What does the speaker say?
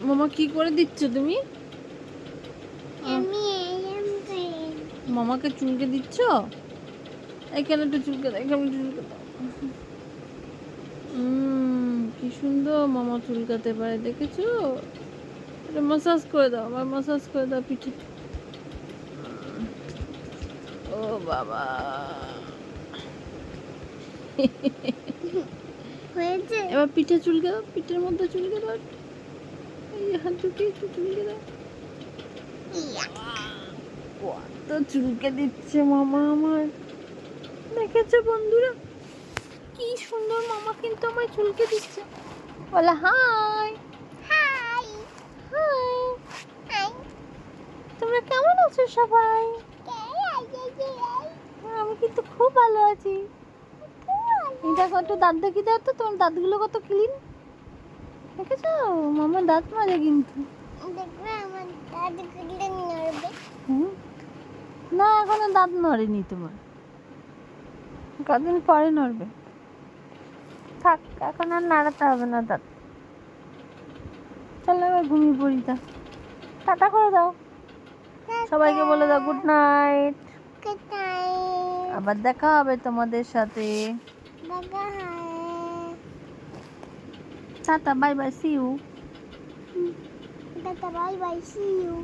মামা কি করে দিচ্ছ তুমি? মামাকে চুলকে দিচ্ছ? এখানে একটু চুলকে দাও, এখানে একটু চুলকে দাও। কি সুন্দর মামা চুলকাতে পারে, দেখেছো? এটা মাসাজ করে দাও, আবার মাসাজ করে দাও পিঠে। ও বাবা, হয়েছে? এবার পিঠে চুলকে দাও, পিঠের মধ্যে চুলকে দাও, এই হাত ঢুকে একটু চুলকে দাও। কত চুলকে দিচ্ছে মামা আমার, দেখেছো বন্ধুরা? কি সুন্দর মামা কিন্তু আমায় চুলকে দিচ্ছে। বলা হাই হাই হাই, হাই। তোমরা কেমন আছো সবাই? আমি কিন্তু খুব ভালো আছি। এই দেখো, একটু দাঁত দেখি দাও তো, তোমার দাঁতগুলো কত ক্লিন, দেখেছো? মামা দাঁত মাজে কিন্তু। দেখবে আমার দাদু গুলো নড়বে। না, এখনো দাঁত নড়েনি তোমার, কদিন পরে নড়বে। থাক, এখন আর নাড়াতে হবে না দাঁত। চলো এবার ঘুমিয়ে পড়ি, তা টাটা করে দাও, সবাইকে বলে দাও গুড নাইট। Good night. আবার দেখা হবে তোমাদের সাথে। বাবা tata, bye bye, see you. Tata, bye bye, see you.